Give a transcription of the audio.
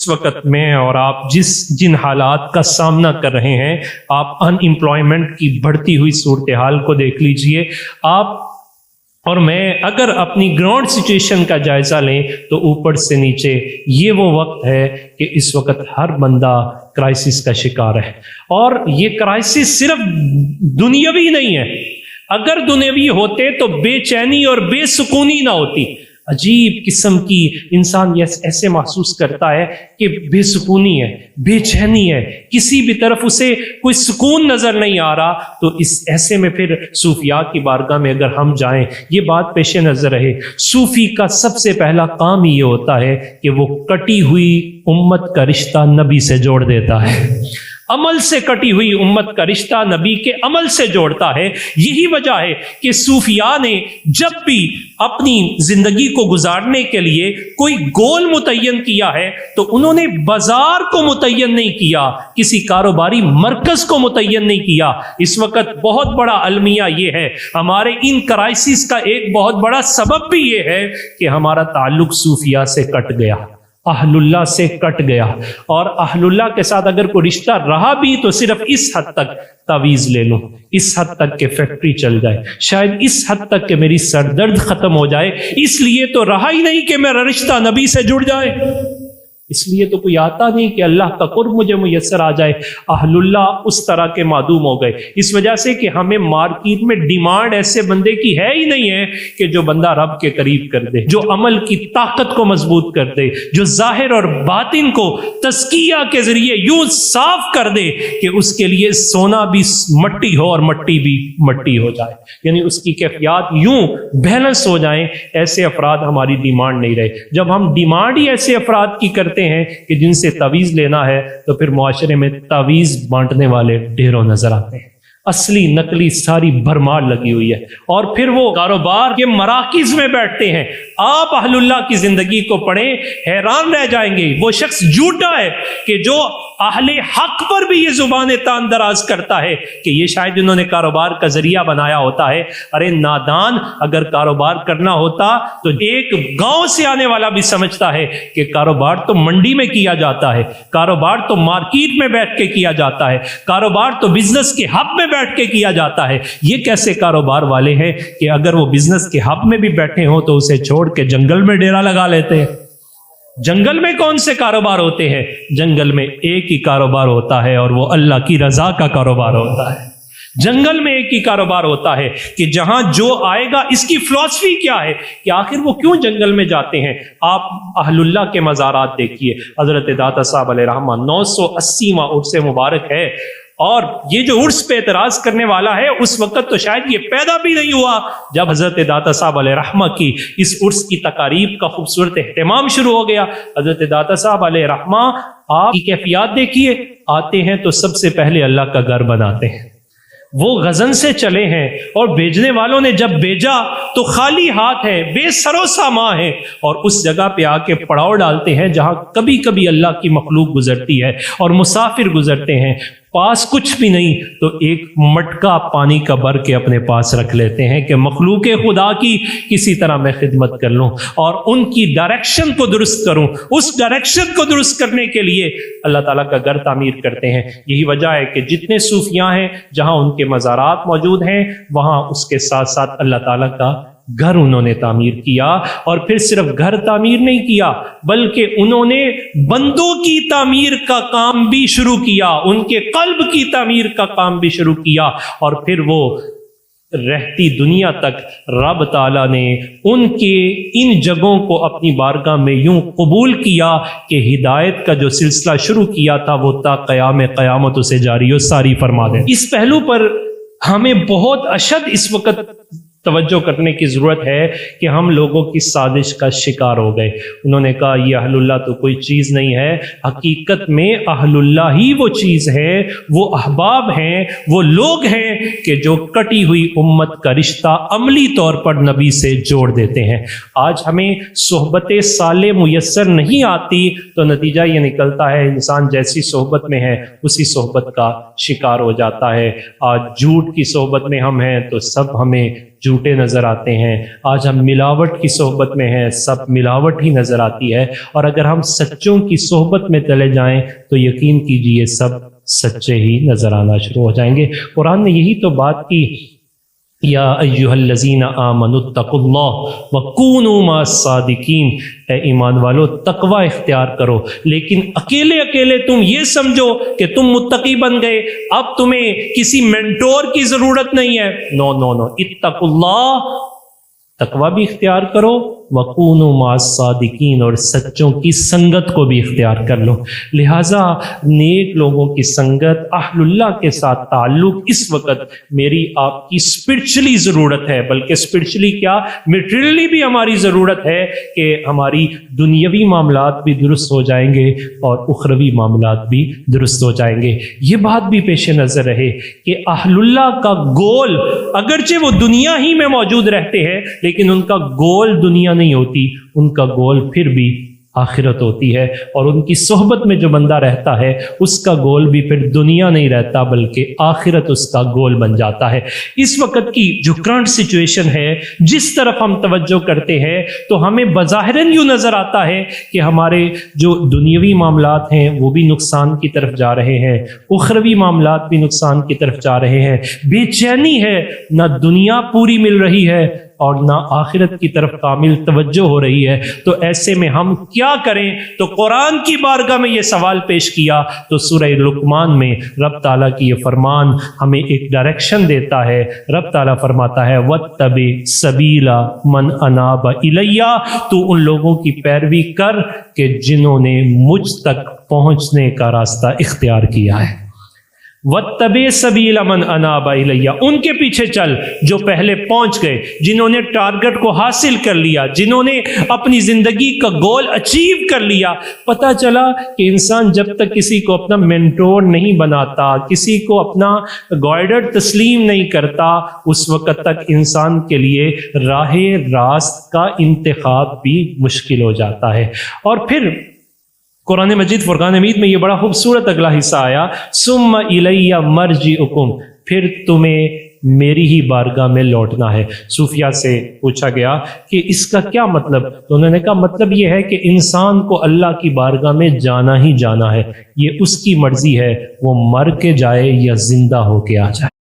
وقت میں اور آپ جن حالات کا سامنا کر رہے ہیں، آپ ان امپلائمنٹ کی بڑھتی ہوئی صورتحال کو دیکھ لیجئے. آپ اور میں اگر اپنی گراؤنڈ سچویشن کا جائزہ لیں تو اوپر سے نیچے یہ وہ وقت ہے کہ اس وقت ہر بندہ کرائسس کا شکار ہے. اور یہ کرائسس صرف دنیاوی نہیں ہے. اگر دنیاوی ہوتے تو بے چینی اور بے سکونی نہ ہوتی. عجیب قسم کی انسان ایسے محسوس کرتا ہے کہ بے سکونی ہے، بے چینی ہے، کسی بھی طرف اسے کوئی سکون نظر نہیں آ رہا. تو اس ایسے میں پھر صوفیاء کی بارگاہ میں اگر ہم جائیں، یہ بات پیش نظر رہے، صوفی کا سب سے پہلا کام یہ ہوتا ہے کہ وہ کٹی ہوئی امت کا رشتہ نبی سے جوڑ دیتا ہے. عمل سے کٹی ہوئی امت کا رشتہ نبی کے عمل سے جوڑتا ہے. یہی وجہ ہے کہ صوفیاء نے جب بھی اپنی زندگی کو گزارنے کے لیے کوئی گول متعین کیا ہے تو انہوں نے بازار کو متعین نہیں کیا، کسی کاروباری مرکز کو متعین نہیں کیا. اس وقت بہت بڑا المیہ یہ ہے، ہمارے ان کرائسس کا ایک بہت بڑا سبب بھی یہ ہے کہ ہمارا تعلق صوفیاء سے کٹ گیا، اہل اللہ سے کٹ گیا. اور اہل اللہ کے ساتھ اگر کوئی رشتہ رہا بھی تو صرف اس حد تک تعویذ لے لوں، اس حد تک کہ فیکٹری چل جائے، شاید اس حد تک کہ میری سر درد ختم ہو جائے. اس لیے تو رہا ہی نہیں کہ میرا رشتہ نبی سے جڑ جائے. اس لیے تو کوئی آتا نہیں کہ اللہ کا قرب مجھے میسر آ جائے. اہل اللہ اس طرح کے معدوم ہو گئے، اس وجہ سے کہ ہمیں مارکیٹ میں ڈیمانڈ ایسے بندے کی ہے ہی نہیں ہے کہ جو بندہ رب کے قریب کر دے، جو عمل کی طاقت کو مضبوط کر دے، جو ظاہر اور باطن کو تزکیہ کے ذریعے یوں صاف کر دے کہ اس کے لیے سونا بھی مٹی ہو اور مٹی بھی مٹی ہو جائے، یعنی اس کی کیفیات یوں بیلنس ہو جائیں. ایسے افراد ہماری ڈیمانڈ نہیں رہے. جب ہم ڈیمانڈ ہی ایسے افراد کی کرتے ہیں کہ جن سے تعویذ لینا ہے تو پھر معاشرے میں تعویذ بانٹنے والے ڈھیروں نظر آتے ہیں. اصلی نقلی ساری بھرمار لگی ہوئی ہے. اور پھر وہ کاروبار کے مراکز میں بیٹھتے ہیں. آپ اہل اللہ کی زندگی کو پڑھیں، حیران رہ جائیں گے. وہ شخص جھوٹا ہے کہ جو اہل حق پر بھی یہ زبان تان دراز کرتا ہے کہ یہ شاید انہوں نے کاروبار کا ذریعہ بنایا ہوتا ہے. ارے نادان، اگر کاروبار کرنا ہوتا تو ایک گاؤں سے آنے والا بھی سمجھتا ہے کہ کاروبار تو منڈی میں کیا جاتا ہے، کاروبار تو مارکیٹ میں بیٹھ کے کیا جاتا ہے، کاروبار تو بزنس کے ہب میں بیٹھ کے کیا جاتا ہے. یہ کیسے کاروبار والے ہیں کہ اگر وہ بزنس کے ہب میں بھی بیٹھے ہوں تو اسے چھوڑ کے جنگل میں ڈیرا لگا لیتے ہیں. جنگل میں کون سے کاروبار ہوتے ہیں؟ جنگل میں ایک ہی کاروبار ہوتا ہے اور وہ اللہ کی رضا کا کاروبار ہوتا ہے. جنگل میں ایک ہی کاروبار ہوتا ہے کہ جہاں جو آئے گا. اس کی فلسفی کیا ہے کہ آخر وہ کیوں جنگل میں جاتے ہیں؟ آپ اہل اللہ کے مزارات دیکھیے. حضرت داتا صاحب علیہ رحمہ 980واں عرس مبارک ہے، اور یہ جو عرس پہ اعتراض کرنے والا ہے اس وقت تو شاید یہ پیدا بھی نہیں ہوا جب حضرت داتا صاحب علیہ رحمہ کی اس عرس کی تقاریب کا خوبصورت اہتمام شروع ہو گیا. حضرت داتا صاحب علیہ رحمہ آپ کی کیفیات دیکھیے. آتے ہیں تو سب سے پہلے اللہ کا گھر بناتے ہیں. وہ غزن سے چلے ہیں اور بھیجنے والوں نے جب بھیجا تو خالی ہاتھ ہے، بے سر و سامان ہے، اور اس جگہ پہ آ کے پڑاؤ ڈالتے ہیں جہاں کبھی کبھی اللہ کی مخلوق گزرتی ہے اور مسافر گزرتے ہیں. پاس کچھ بھی نہیں تو ایک مٹکا پانی کا بھر کے اپنے پاس رکھ لیتے ہیں کہ مخلوق خدا کی کسی طرح میں خدمت کر لوں اور ان کی ڈائریکشن کو درست کروں. اس ڈائریکشن کو درست کرنے کے لیے اللہ تعالیٰ کا گھر تعمیر کرتے ہیں. یہی وجہ ہے کہ جتنے صوفیاء ہیں جہاں ان کے مزارات موجود ہیں وہاں اس کے ساتھ ساتھ اللہ تعالیٰ کا گھر انہوں نے تعمیر کیا. اور پھر صرف گھر تعمیر نہیں کیا بلکہ انہوں نے بندوں کی تعمیر کا کام بھی شروع کیا، ان کے قلب کی تعمیر کا کام بھی شروع کیا. اور پھر وہ رہتی دنیا تک رب تعالیٰ نے ان کے ان جگہوں کو اپنی بارگاہ میں یوں قبول کیا کہ ہدایت کا جو سلسلہ شروع کیا تھا وہ تا قیام قیامت اسے جاری و ساری فرما دے. اس پہلو پر ہمیں بہت اشد اس وقت توجہ کرنے کی ضرورت ہے کہ ہم لوگوں کی سازش کا شکار ہو گئے. انہوں نے کہا یہ اہل اللہ تو کوئی چیز نہیں ہے. حقیقت میں اہل اللہ ہی وہ چیز ہے، وہ احباب ہیں، وہ لوگ ہیں کہ جو کٹی ہوئی امت کا رشتہ عملی طور پر نبی سے جوڑ دیتے ہیں. آج ہمیں صحبت صالح میسر نہیں آتی تو نتیجہ یہ نکلتا ہے انسان جیسی صحبت میں ہے اسی صحبت کا شکار ہو جاتا ہے. آج جھوٹ کی صحبت میں ہم ہیں تو سب ہمیں جھوٹے نظر آتے ہیں، آج ہم ملاوٹ کی صحبت میں ہیں، سب ملاوٹ ہی نظر آتی ہے، اور اگر ہم سچوں کی صحبت میں چلے جائیں تو یقین کیجئے سب سچے ہی نظر آنا شروع ہو جائیں گے۔ قرآن نے یہی تو بات کی، یا ایھا الذین آمنوا اتقوا اللہ وکونوا مع الصادقین، اے ایمان والو تقوی اختیار کرو، لیکن اکیلے اکیلے تم یہ سمجھو کہ تم متقی بن گئے، اب تمہیں کسی مینٹور کی ضرورت نہیں ہے، نو نو نو، اتقوا اللہ، تقوی بھی اختیار کرو، وکونوا مع الصادقین، اور سچوں کی سنگت کو بھی اختیار کر لو۔ لہٰذا نیک لوگوں کی سنگت، اہل اللہ کے ساتھ تعلق اس وقت میری آپ کی اسپرچلی ضرورت ہے، بلکہ اسپرچلی کیا، میٹیریلی بھی ہماری ضرورت ہے کہ ہماری دنیاوی معاملات بھی درست ہو جائیں گے اور اخروی معاملات بھی درست ہو جائیں گے۔ یہ بات بھی پیش نظر رہے کہ اہل اللہ کا گول، اگرچہ وہ دنیا ہی میں موجود رہتے ہیں لیکن ان کا گول دنیا نہیں ہوتی، ان کا گول پھر بھی آخرت ہوتی ہے، اور ان کی صحبت میں جو بندہ رہتا ہے اس کا گول بھی پھر دنیا نہیں رہتا بلکہ آخرت اس کا گول بن جاتا ہے۔ اس وقت کی جو کرنٹ سچویشن ہے، جس طرف ہم توجہ کرتے ہیں تو ہمیں بظاہراً یوں نظر آتا ہے کہ ہمارے جو دنیاوی معاملات ہیں وہ بھی نقصان کی طرف جا رہے ہیں، اخروی معاملات بھی نقصان کی طرف جا رہے ہیں، بے چینی ہے، نہ دنیا پوری مل رہی ہے اور نہ آخرت کی طرف کامل توجہ ہو رہی ہے۔ تو ایسے میں ہم کیا کریں؟ تو قرآن کی بارگاہ میں یہ سوال پیش کیا، تو سورہ لقمان میں رب تعالیٰ کی یہ فرمان ہمیں ایک ڈائریکشن دیتا ہے۔ رب تعالیٰ فرماتا ہے وَاتَّبِعْ سَبِيلَ مَنْ أَنَابَ إِلَيَّ، تو ان لوگوں کی پیروی کر کہ جنہوں نے مجھ تک پہنچنے کا راستہ اختیار کیا ہے۔ وَاتَّبِعْ سَبِيلَ مَنْ أَنَابَ إِلَيَّ، ان کے پیچھے چل جو پہلے پہنچ گئے، جنہوں نے ٹارگٹ کو حاصل کر لیا، جنہوں نے اپنی زندگی کا گول اچیو کر لیا۔ پتہ چلا کہ انسان جب تک کسی کو اپنا مینٹور نہیں بناتا، کسی کو اپنا گائیڈر تسلیم نہیں کرتا، اس وقت تک انسان کے لیے راہ راست کا انتخاب بھی مشکل ہو جاتا ہے۔ اور پھر قرآن مجید فرقان حمید میں یہ بڑا خوبصورت اگلا حصہ آیا، ثم الی مرجعکم، پھر تمہیں میری ہی بارگاہ میں لوٹنا ہے۔ صوفیہ سے پوچھا گیا کہ اس کا کیا مطلب؟ تو انہوں نے کہا مطلب یہ ہے کہ انسان کو اللہ کی بارگاہ میں جانا ہی جانا ہے، یہ اس کی مرضی ہے، وہ مر کے جائے یا زندہ ہو کے آ جائے۔